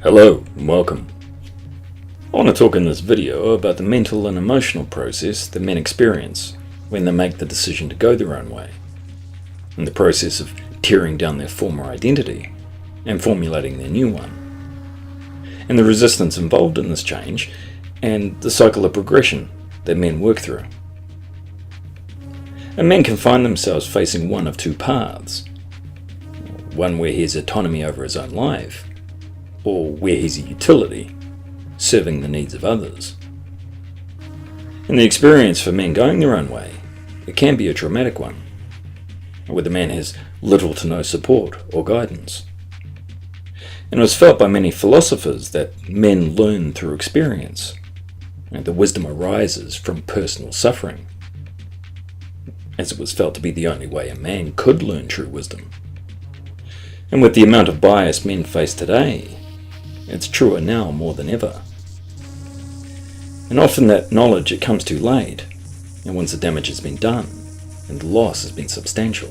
Hello and welcome. I want to talk in this video about the mental and emotional process that men experience when they make the decision to go their own way, and the process of tearing down their former identity and formulating their new one, and the resistance involved in this change, and the cycle of progression that men work through. And men can find themselves facing one of two paths, one where he has autonomy over his own life, or where he's a utility, serving the needs of others. And the experience for men going their own way, it can be a traumatic one, where the man has little to no support or guidance. And it was felt by many philosophers that men learn through experience, and the wisdom arises from personal suffering, as it was felt to be the only way a man could learn true wisdom. And with the amount of bias men face today, it's truer now more than ever. And often that knowledge, it comes too late, and once the damage has been done, and the loss has been substantial.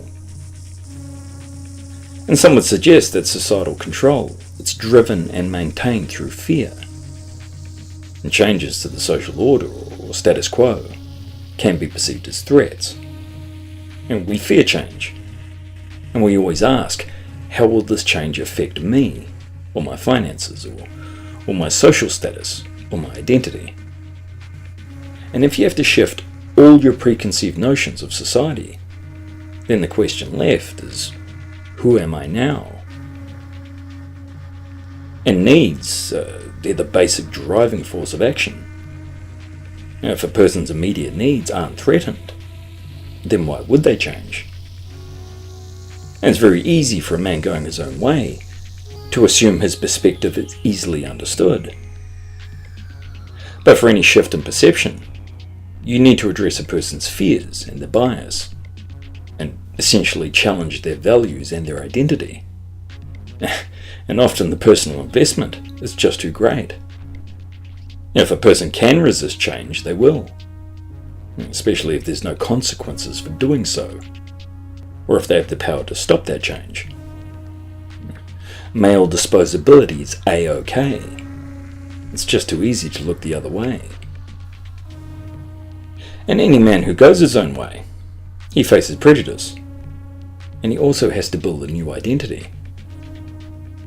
And some would suggest that societal control, it's driven and maintained through fear. And changes to the social order or status quo can be perceived as threats. And we fear change. And we always ask, how will this change affect me, or my finances, or my social status, or my identity? And if you have to shift all your preconceived notions of society, then the question left is, who am I now? And needs, they're the basic driving force of action. Now, if a person's immediate needs aren't threatened, then why would they change? And it's very easy for a man going his own way to assume his perspective is easily understood. But for any shift in perception, you need to address a person's fears and their bias, and essentially challenge their values and their identity. And often the personal investment is just too great. If a person can resist change, they will, especially if there's no consequences for doing so, or if they have the power to stop that change. Male disposability is A-OK. It's just too easy to look the other way. And any man who goes his own way, he faces prejudice. And he also has to build a new identity.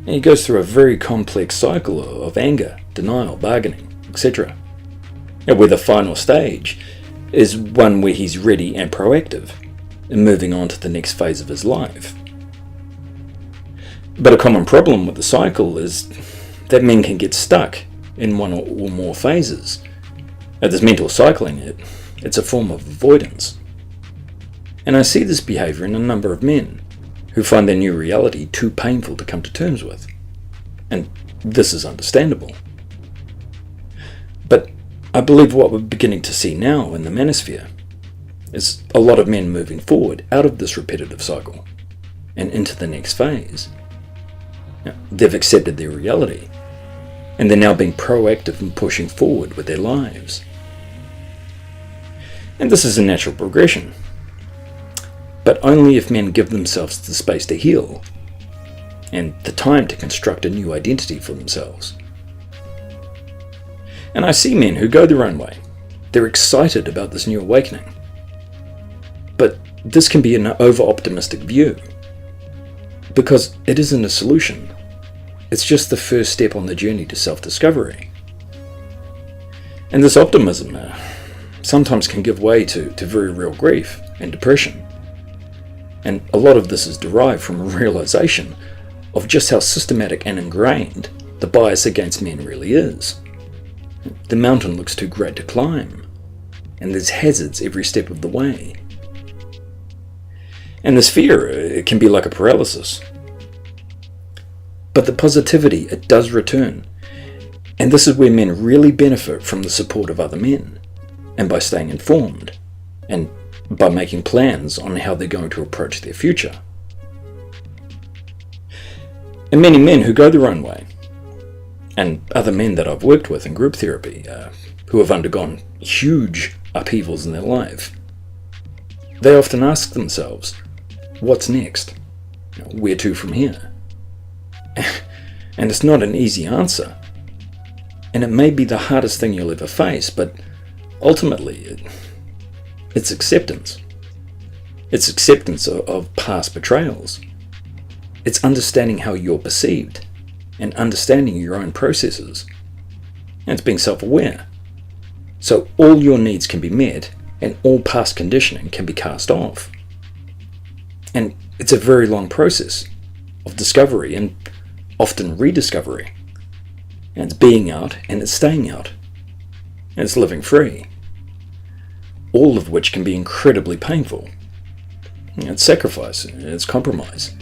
And he goes through a very complex cycle of anger, denial, bargaining, etc. And where the final stage is one where he's ready and proactive, and moving on to the next phase of his life. But a common problem with the cycle is that men can get stuck in one or more phases. Now, this mental cycling, it's a form of avoidance. And I see this behavior in a number of men who find their new reality too painful to come to terms with. And this is understandable. But I believe what we're beginning to see now in the manosphere is a lot of men moving forward out of this repetitive cycle and into the next phase. Now, they've accepted their reality, and they're now being proactive and pushing forward with their lives. And this is a natural progression, but only if men give themselves the space to heal, and the time to construct a new identity for themselves. And I see men who go their own way. They're excited about this new awakening. But this can be an over-optimistic view, because it isn't a solution. It's just the first step on the journey to self-discovery. And this optimism sometimes can give way to very real grief and depression. And a lot of this is derived from a realization of just how systematic and ingrained the bias against men really is. The mountain looks too great to climb, and there's hazards every step of the way. And this fear, it can be like a paralysis. But the positivity, it does return. And this is where men really benefit from the support of other men, and by staying informed, and by making plans on how they're going to approach their future. And many men who go their own way, and other men that I've worked with in group therapy, who have undergone huge upheavals in their life, they often ask themselves, what's next? Where to from here? And it's not an easy answer. And it may be the hardest thing you'll ever face, but ultimately, it's acceptance. It's acceptance of past betrayals. It's understanding how you're perceived and understanding your own processes. And it's being self-aware. So all your needs can be met and all past conditioning can be cast off. And it's a very long process of discovery and often rediscovery. And it's being out and it's staying out. And it's living free. All of which can be incredibly painful. It's sacrifice, it's compromise.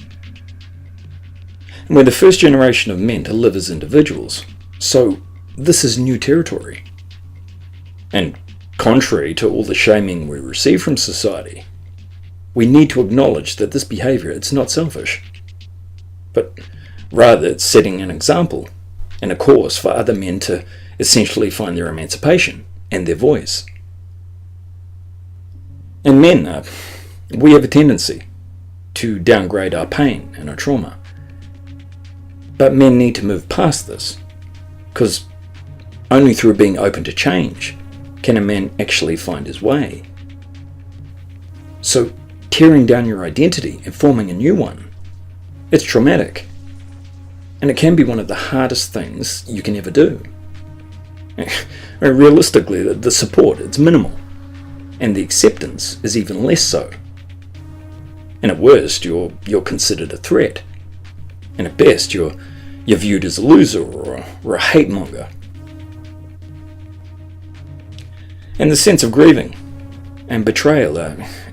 And we're the first generation of men to live as individuals, so this is new territory. And contrary to all the shaming we receive from society, we need to acknowledge that this behavior, it's not selfish, but rather it's setting an example and a course for other men to essentially find their emancipation and their voice. And men, we have a tendency to downgrade our pain and our trauma. But men need to move past this, because only through being open to change can a man actually find his way. So tearing down your identity and forming a new one, it's traumatic. And it can be one of the hardest things you can ever do. Realistically, the support, it's minimal. And the acceptance is even less so. And at worst, you're considered a threat. And at best, you're viewed as a loser or a hate monger. And the sense of grieving and betrayal,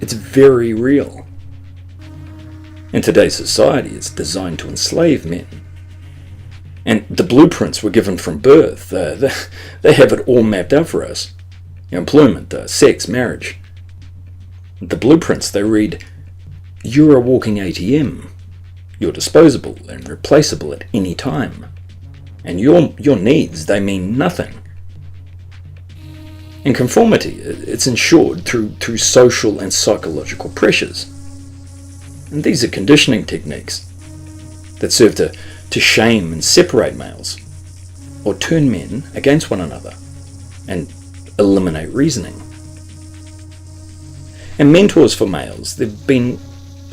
it's very real. In today's society, it's designed to enslave men. And the blueprints were given from birth. They have it all mapped out for us. Employment, sex, marriage. The blueprints, they read, you're a walking ATM. You're disposable and replaceable at any time. And your needs, they mean nothing. And conformity, it's ensured through social and psychological pressures. And these are conditioning techniques that serve to shame and separate males, or turn men against one another, and eliminate reasoning. And mentors for males, they've been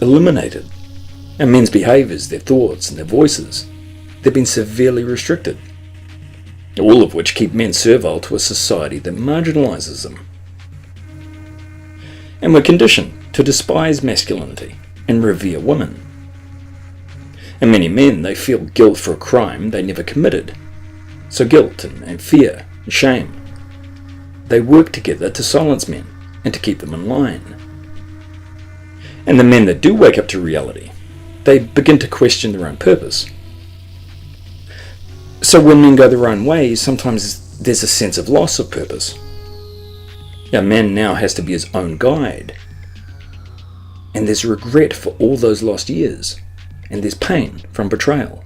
eliminated. And men's behaviours, their thoughts and their voices, they've been severely restricted. All of which keep men servile to a society that marginalises them. And we're conditioned to despise masculinity and revere women. And many men, they feel guilt for a crime they never committed. So guilt and fear and shame, they work together to silence men and to keep them in line. And the men that do wake up to reality, they begin to question their own purpose. So when men go their own way, sometimes there's a sense of loss of purpose. A man now has to be his own guide. And there's regret for all those lost years. And there's pain from betrayal.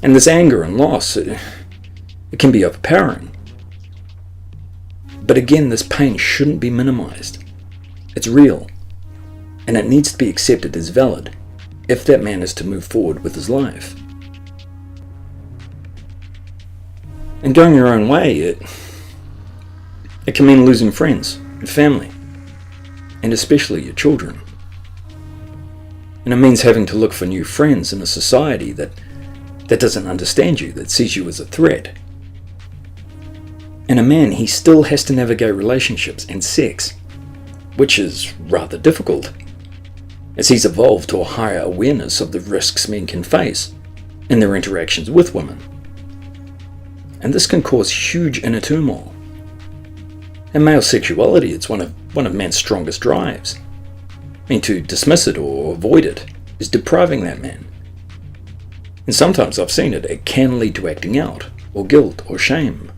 And this anger and loss, it can be overpowering. But again, this pain shouldn't be minimized. It's real. And it needs to be accepted as valid if that man is to move forward with his life. And going your own way, it can mean losing friends and family, and especially your children. And it means having to look for new friends in a society that doesn't understand you, that sees you as a threat. And a man, he still has to navigate relationships and sex, which is rather difficult, as he's evolved to a higher awareness of the risks men can face in their interactions with women. And this can cause huge inner turmoil. And male sexuality, it's one of man's strongest drives. I mean, to dismiss it or avoid it is depriving that man. And sometimes I've seen it can lead to acting out, or guilt, or shame.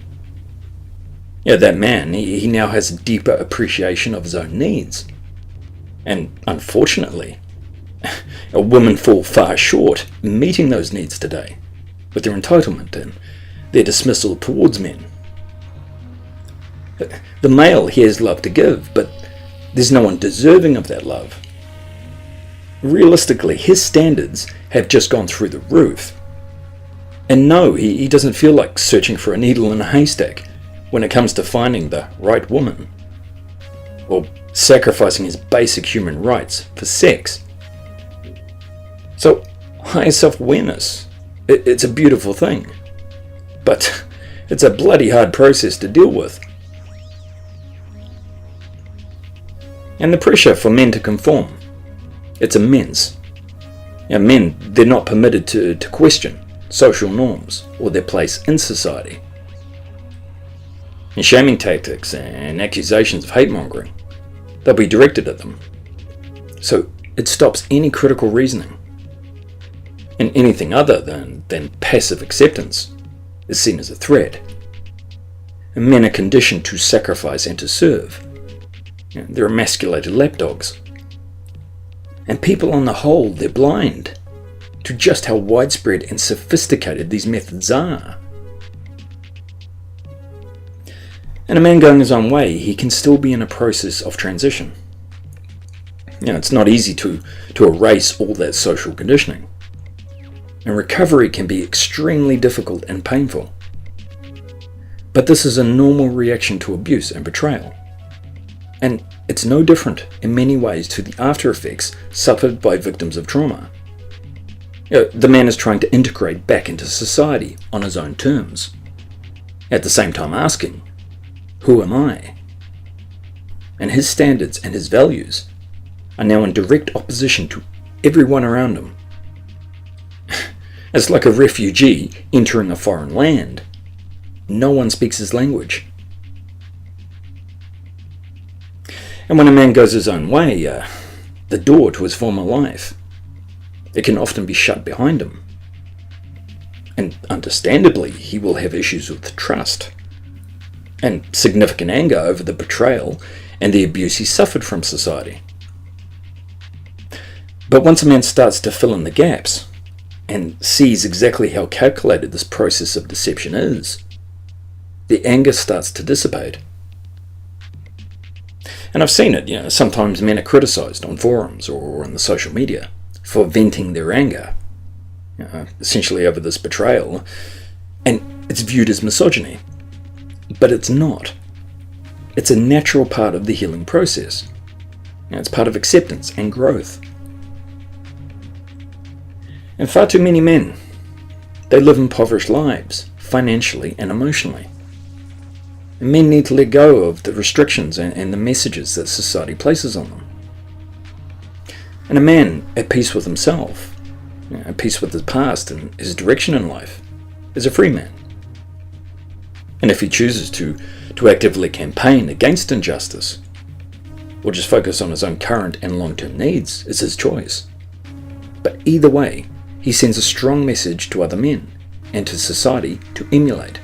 Yeah, that man, he now has a deeper appreciation of his own needs. And unfortunately, women fall far short in meeting those needs today, with their entitlement and their dismissal towards men. The male, he has love to give, but there's no one deserving of that love. Realistically, his standards have just gone through the roof, And no, he doesn't feel like searching for a needle in a haystack when it comes to finding the right woman, or sacrificing his basic human rights for sex. So, higher self-awareness, it's a beautiful thing, but it's a bloody hard process to deal with. And the pressure for men to conform, it's immense. Men, they're not permitted to question social norms or their place in society. And shaming tactics and accusations of hate-mongering, they'll be directed at them. So it stops any critical reasoning. And anything other than passive acceptance is seen as a threat. And men are conditioned to sacrifice and to serve. They're emasculated lapdogs. And people on the whole, they're blind to just how widespread and sophisticated these methods are. And a man going his own way, he can still be in a process of transition. It's not easy to erase all that social conditioning. And recovery can be extremely difficult and painful. But this is a normal reaction to abuse and betrayal. And it's no different in many ways to the after effects suffered by victims of trauma. The man is trying to integrate back into society on his own terms, at the same time asking, who am I? And his standards and his values are now in direct opposition to everyone around him. It's like a refugee entering a foreign land. No one speaks his language. And when a man goes his own way, the door to his former life, it can often be shut behind him. And understandably, he will have issues with trust and significant anger over the betrayal and the abuse he suffered from society. But once a man starts to fill in the gaps and sees exactly how calculated this process of deception is, the anger starts to dissipate. And I've seen it, sometimes men are criticised on forums or on the social media for venting their anger, essentially over this betrayal, and it's viewed as misogyny. But it's not. It's a natural part of the healing process. It's part of acceptance and growth. And far too many men, they live impoverished lives, financially and emotionally. And men need to let go of the restrictions and the messages that society places on them. And a man at peace with himself, at peace with his past and his direction in life, is a free man. And if he chooses to actively campaign against injustice, or just focus on his own current and long-term needs, it's his choice. But either way, he sends a strong message to other men and to society to emulate.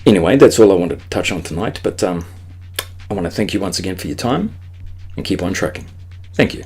Anyway, that's all I wanted to touch on tonight, but I want to thank you once again for your time and keep on trucking. Thank you.